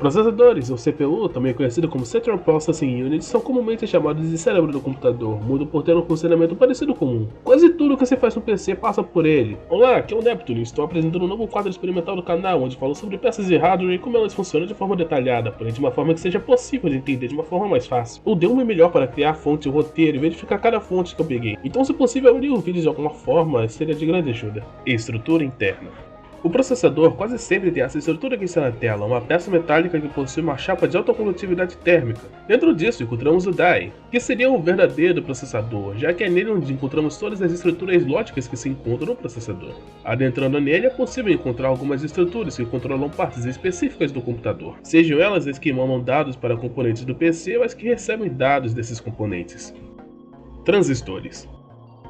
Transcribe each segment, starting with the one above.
Processadores, ou CPU, também conhecido como Central Processing Unit, são comumente chamados de cérebro do computador, mudam por ter um funcionamento parecido com um. Quase tudo que você faz no PC passa por ele. Olá, aqui é o Neptune, estou apresentando um novo quadro experimental do canal, onde falo sobre peças de hardware e como elas funcionam de forma detalhada, porém de uma forma que seja possível de entender de uma forma mais fácil. Eu dei o meu melhor para criar a fonte, o roteiro e verificar cada fonte que eu peguei, então se possível abrir o vídeo de alguma forma seria de grande ajuda. Estrutura interna. O processador quase sempre tem essa estrutura que está na tela, uma peça metálica que possui uma chapa de alta condutividade térmica. Dentro disso encontramos o die, que seria o verdadeiro processador, já que é nele onde encontramos todas as estruturas lógicas que se encontram no processador. Adentrando nele é possível encontrar algumas estruturas que controlam partes específicas do computador, sejam elas as que mandam dados para componentes do PC ou as que recebem dados desses componentes. Transistores.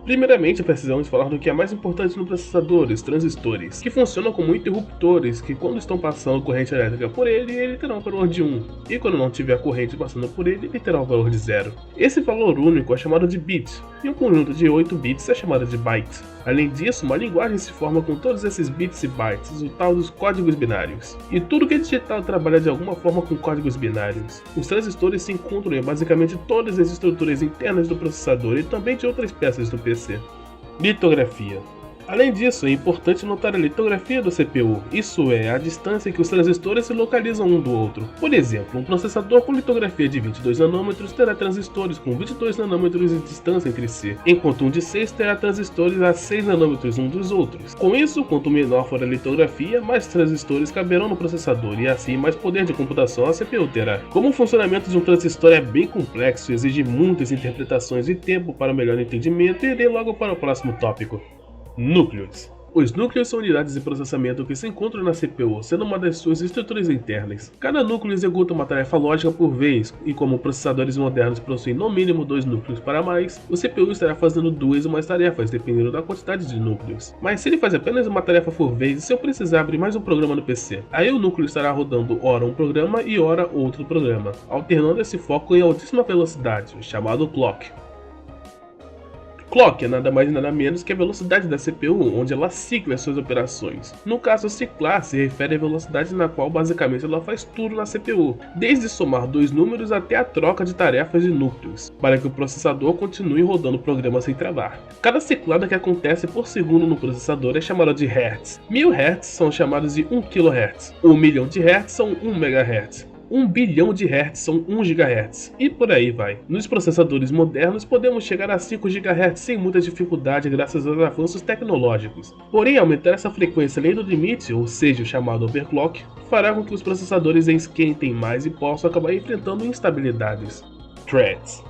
Primeiramente, precisamos falar do que é mais importante no processador, os transistores, que funcionam como interruptores, que quando estão passando corrente elétrica por ele terá um valor de 1, e quando não tiver corrente passando por ele terá um valor de 0. Esse valor único é chamado de bit, e um conjunto de 8 bits é chamado de byte. Além disso, uma linguagem se forma com todos esses bits e bytes, o tal dos códigos binários. E tudo que é digital trabalha de alguma forma com códigos binários. Os transistores se encontram em basicamente todas as estruturas internas do processador e também de outras peças do PC. Litografia. Além disso, é importante notar a litografia do CPU, isso é, a distância que os transistores se localizam um do outro. Por exemplo, um processador com litografia de 22 nanômetros terá transistores com 22 nanômetros de distância entre si, enquanto um de 6 terá transistores a 6 nanômetros um dos outros. Com isso, quanto menor for a litografia, mais transistores caberão no processador e assim mais poder de computação a CPU terá. Como o funcionamento de um transistor é bem complexo e exige muitas interpretações e tempo para melhor entendimento, irei logo para o próximo tópico. Núcleos. Os núcleos são unidades de processamento que se encontram na CPU, sendo uma das suas estruturas internas. Cada núcleo executa uma tarefa lógica por vez, e como processadores modernos possuem no mínimo 2 núcleos para mais, o CPU estará fazendo 2 ou mais tarefas, dependendo da quantidade de núcleos. Mas se ele faz apenas uma tarefa por vez, e se eu precisar abrir mais um programa no PC, aí o núcleo estará rodando ora um programa e ora outro programa, alternando esse foco em altíssima velocidade, chamado clock. Clock é nada mais e nada menos que a velocidade da CPU, onde ela cicla as suas operações. No caso, ciclar se refere à velocidade na qual basicamente ela faz tudo na CPU, desde somar 2 números até a troca de tarefas de núcleos, para que o processador continue rodando o programa sem travar. Cada ciclada que acontece por segundo no processador é chamada de Hertz. 1000 Hz são chamados de 1 kHz, 1 milhão de Hz são 1 MHz. 1 bilhão de Hz são 1 GHz, e por aí vai. Nos processadores modernos podemos chegar a 5 GHz sem muita dificuldade graças aos avanços tecnológicos. Porém, aumentar essa frequência além do limite, ou seja, o chamado overclock, fará com que os processadores esquentem mais e possam acabar enfrentando instabilidades. Threads.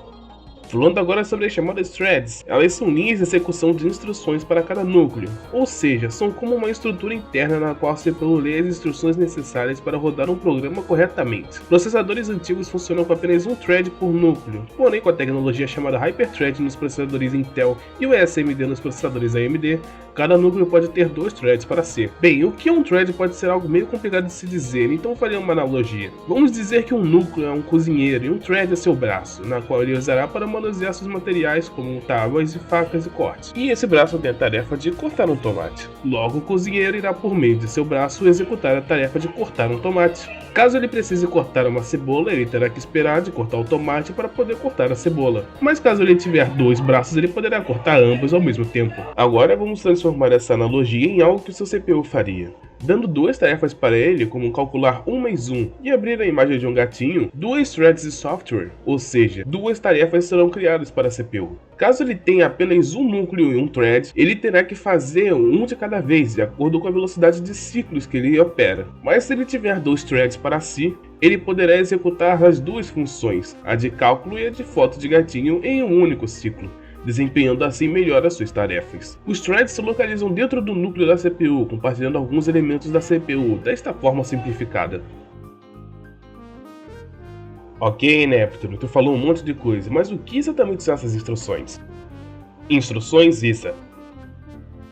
Falando agora sobre as chamadas threads, elas são linhas de execução de instruções para cada núcleo, ou seja, são como uma estrutura interna na qual a CPU lê as instruções necessárias para rodar um programa corretamente. Processadores antigos funcionam com apenas um thread por núcleo, porém com a tecnologia chamada Hyperthread nos processadores Intel e o SMD nos processadores AMD, cada núcleo pode ter 2 threads para si. Bem, o que é um thread pode ser algo meio complicado de se dizer, então farei uma analogia. Vamos dizer que um núcleo é um cozinheiro e um thread é seu braço, na qual ele usará para manusear seus materiais como tábuas, facas e cortes. E esse braço tem a tarefa de cortar um tomate. Logo, o cozinheiro irá por meio de seu braço executar a tarefa de cortar um tomate. Caso ele precise cortar uma cebola, ele terá que esperar de cortar o tomate para poder cortar a cebola. Mas caso ele tiver 2 braços, ele poderá cortar ambos ao mesmo tempo. Agora vamos transformar essa analogia em algo que o seu CPU faria. Dando 2 tarefas para ele, como calcular 1 mais 1 e abrir a imagem de um gatinho, 2 threads de software, ou seja, 2 tarefas serão criadas para a CPU. Caso ele tenha apenas um núcleo e um thread, ele terá que fazer um de cada vez, de acordo com a velocidade de ciclos que ele opera. Mas se ele tiver 2 threads para si, ele poderá executar as 2 funções, a de cálculo e a de foto de gatinho, em um único ciclo, desempenhando assim melhor as suas tarefas. Os threads se localizam dentro do núcleo da CPU, compartilhando alguns elementos da CPU, desta forma simplificada. Ok, Neptune, tu falou um monte de coisa, mas o que exatamente são essas instruções? Instruções ISA.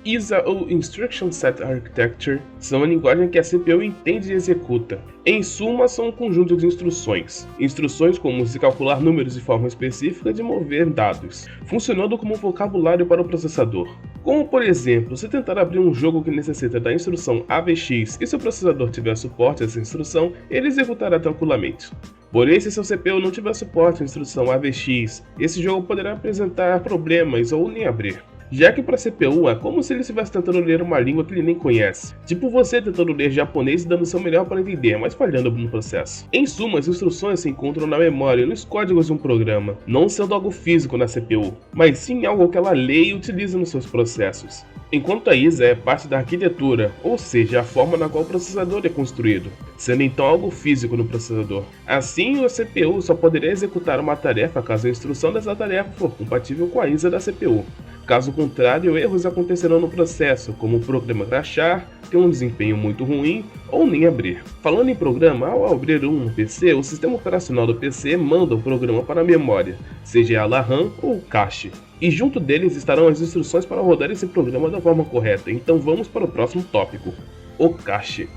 ISA ou Instruction Set Architecture são a linguagem que a CPU entende e executa. Em suma, são um conjunto de instruções. Instruções como se calcular números de forma específica de mover dados, funcionando como um vocabulário para o processador. Como por exemplo, se tentar abrir um jogo que necessita da instrução AVX e seu processador tiver suporte a essa instrução, ele executará tranquilamente. Porém, se seu CPU não tiver suporte à instrução AVX, esse jogo poderá apresentar problemas ou nem abrir. Já que para CPU é como se ele estivesse tentando ler uma língua que ele nem conhece. Tipo você tentando ler japonês e dando seu melhor para entender, mas falhando no processo. Em suma, as instruções se encontram na memória e nos códigos de um programa, não sendo algo físico na CPU, mas sim algo que ela lê e utiliza nos seus processos. Enquanto a ISA é parte da arquitetura, ou seja, a forma na qual o processador é construído, sendo então algo físico no processador. Assim, o CPU só poderia executar uma tarefa caso a instrução dessa tarefa for compatível com a ISA da CPU. Caso contrário, erros acontecerão no processo, como o programa crashar, ter um desempenho muito ruim ou nem abrir. Falando em programa, ao abrir um PC, o sistema operacional do PC manda o programa para a memória, seja ela RAM ou cache. E junto deles estarão as instruções para rodar esse programa da forma correta. Então vamos para o próximo tópico, o cache.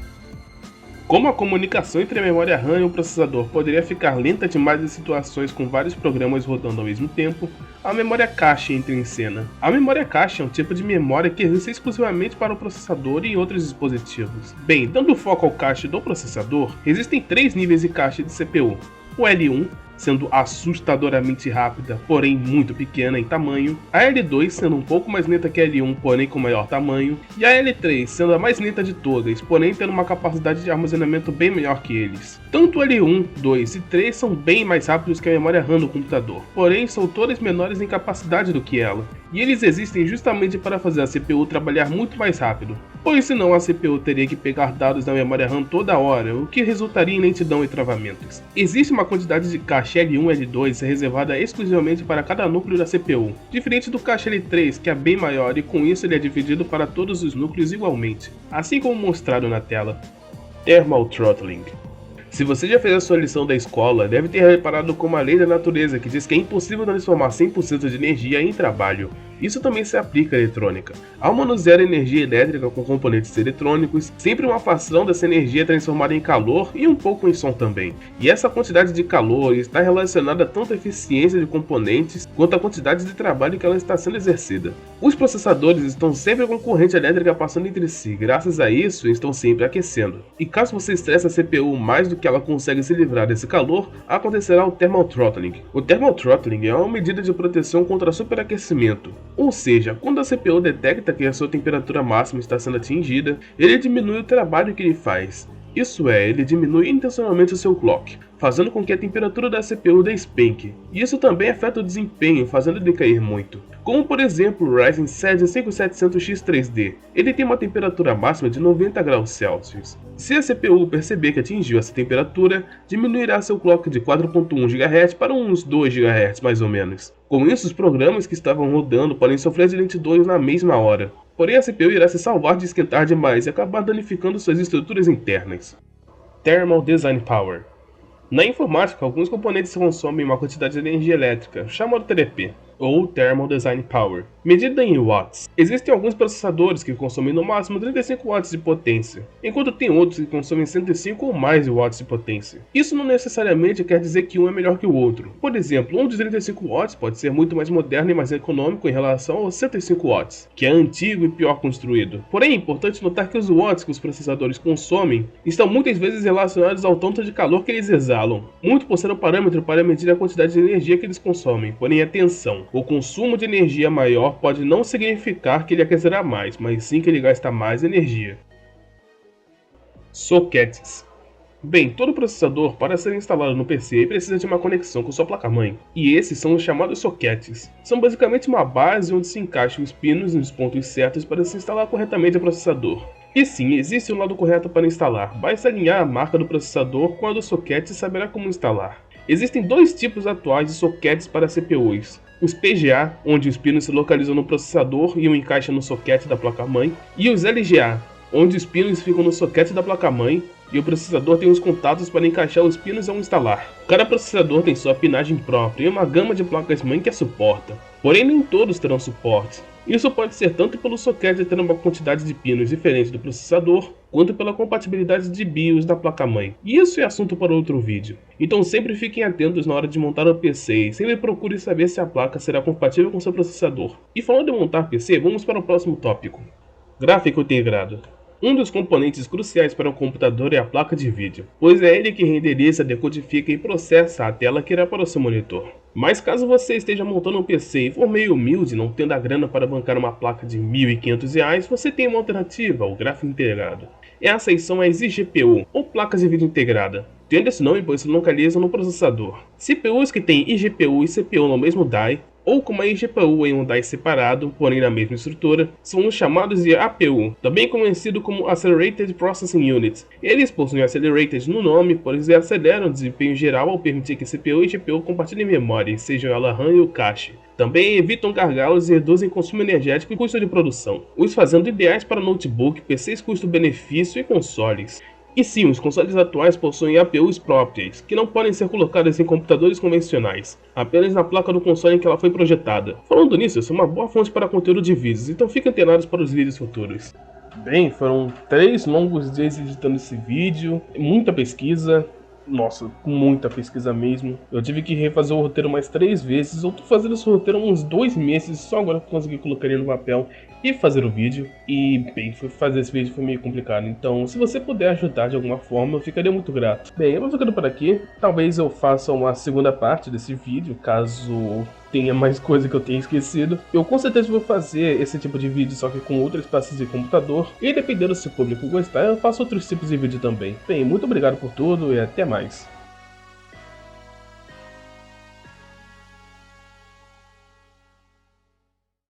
Como a comunicação entre a memória RAM e o processador poderia ficar lenta demais em situações com vários programas rodando ao mesmo tempo, a memória cache entra em cena. A memória cache é um tipo de memória que existe exclusivamente para o processador e outros dispositivos. Bem, dando foco ao cache do processador, existem 3 níveis de cache de CPU. O L1, sendo assustadoramente rápida, porém muito pequena em tamanho, a L2 sendo um pouco mais lenta que a L1, porém com maior tamanho, e a L3 sendo a mais lenta de todas, porém tendo uma capacidade de armazenamento bem maior que eles. Tanto o L1, 2 e 3 são bem mais rápidos que a memória RAM do computador, porém são todas menores em capacidade do que ela, e eles existem justamente para fazer a CPU trabalhar muito mais rápido, pois senão a CPU teria que pegar dados da memória RAM toda hora, o que resultaria em lentidão e travamentos. Existe uma quantidade de cache L1 e L2 reservada exclusivamente para cada núcleo da CPU, diferente do cache L3, que é bem maior e com isso ele é dividido para todos os núcleos igualmente, assim como mostrado na tela. Thermal Throttling. Se você já fez a sua lição da escola, deve ter reparado como a lei da natureza que diz que é impossível transformar 100% de energia em trabalho. Isso também se aplica à eletrônica. Ao manusear energia elétrica com componentes eletrônicos, sempre uma fração dessa energia é transformada em calor e um pouco em som também. E essa quantidade de calor está relacionada tanto à eficiência de componentes quanto à quantidade de trabalho que ela está sendo exercida. Os processadores estão sempre com corrente elétrica passando entre si, graças a isso estão sempre aquecendo. E caso você estresse a CPU mais do que ela consegue se livrar desse calor, acontecerá o Thermal Throttling. O Thermal Throttling é uma medida de proteção contra superaquecimento. Ou seja, quando a CPU detecta que a sua temperatura máxima está sendo atingida, ele diminui o trabalho que ele faz. Isso é, ele diminui intencionalmente o seu clock, fazendo com que a temperatura da CPU despenque. E isso também afeta o desempenho, fazendo ele cair muito. Como por exemplo o Ryzen 7 5700X3D, ele tem uma temperatura máxima de 90 graus Celsius. Se a CPU perceber que atingiu essa temperatura, diminuirá seu clock de 4.1 GHz para uns 2 GHz mais ou menos. Com isso, os programas que estavam rodando podem sofrer de lentidões na mesma hora. Porém, a CPU irá se salvar de esquentar demais e acabar danificando suas estruturas internas. Thermal Design Power. Na informática, alguns componentes consomem uma quantidade de energia elétrica, chamado TDP, ou Thermal Design Power, medida em watts. Existem alguns processadores que consomem no máximo 35 watts de potência, enquanto tem outros que consomem 105 ou mais watts de potência. Isso não necessariamente quer dizer que um é melhor que o outro. Por exemplo, um de 35 watts pode ser muito mais moderno e mais econômico em relação aos 105 watts, que é antigo e pior construído. Porém, é importante notar que os watts que os processadores consomem estão muitas vezes relacionados ao tanto de calor que eles exalam, muito por ser um parâmetro para medir a quantidade de energia que eles consomem. Porém, atenção! O consumo de energia maior pode não significar que ele aquecerá mais, mas sim que ele gasta mais energia. Sockets. Bem, todo processador, para ser instalado no PC, precisa de uma conexão com sua placa-mãe, e esses são os chamados sockets. São basicamente uma base onde se encaixam os pinos nos pontos certos para se instalar corretamente o processador. E sim, existe um lado correto para instalar, basta alinhar a marca do processador com a do socket e saberá como instalar. Existem dois tipos atuais de sockets para CPUs. Os PGA, onde os pinos se localizam no processador e o encaixam no socket da placa-mãe, e os LGA, onde os pinos ficam no socket da placa-mãe e o processador tem os contatos para encaixar os pinos ao instalar. Cada processador tem sua pinagem própria e uma gama de placas-mãe que a suporta, porém nem todos terão suporte. Isso pode ser tanto pelo socket ter uma quantidade de pinos diferente do processador, quanto pela compatibilidade de BIOS da placa-mãe. E isso é assunto para outro vídeo. Então sempre fiquem atentos na hora de montar o PC e sempre procure saber se a placa será compatível com seu processador. E falando em montar PC, vamos para o próximo tópico. Gráfico integrado. Um dos componentes cruciais para um computador é a placa de vídeo, pois é ele que renderiza, decodifica e processa a tela que irá para o seu monitor. Mas caso você esteja montando um PC e for meio humilde, não tendo a grana para bancar uma placa de R$ 1.500, você tem uma alternativa, o gráfico integrado. Essas são as iGPU, ou placas de vídeo integrada. Tendo esse nome, pois se localizam no processador. CPUs que têm iGPU e CPU no mesmo die, ou com uma iGPU em um die separado, porém na mesma estrutura, são os chamados de APU, também conhecido como Accelerated Processing Unit. Eles possuem Accelerated no nome, pois aceleram o desempenho geral ao permitir que CPU e GPU compartilhem memória, sejam ela RAM ou cache. Também evitam gargalos e reduzem consumo energético e custo de produção, os fazendo ideais para notebook, PCs custo-benefício e consoles. E sim, os consoles atuais possuem APUs próprias, que não podem ser colocadas em computadores convencionais, apenas na placa do console em que ela foi projetada. Falando nisso, isso é uma boa fonte para conteúdo de vídeos, então fiquem antenados para os vídeos futuros. Bem, foram 3 longos dias editando esse vídeo, muita pesquisa. Nossa, muita pesquisa mesmo. Eu tive que refazer o roteiro mais 3 vezes. Eu tô fazendo esse roteiro há uns 2 meses. Só agora que eu consegui colocar ele no papel e fazer o vídeo. E, bem, fazer esse vídeo foi meio complicado. Então, se você puder ajudar de alguma forma, eu ficaria muito grato. Bem, eu vou ficando por aqui. Talvez eu faça uma segunda parte desse vídeo, caso tenha mais coisa que eu tenha esquecido. Eu com certeza vou fazer esse tipo de vídeo, só que com outras peças de computador. E dependendo se o público gostar, eu faço outros tipos de vídeo também. Bem, muito obrigado por tudo e até mais.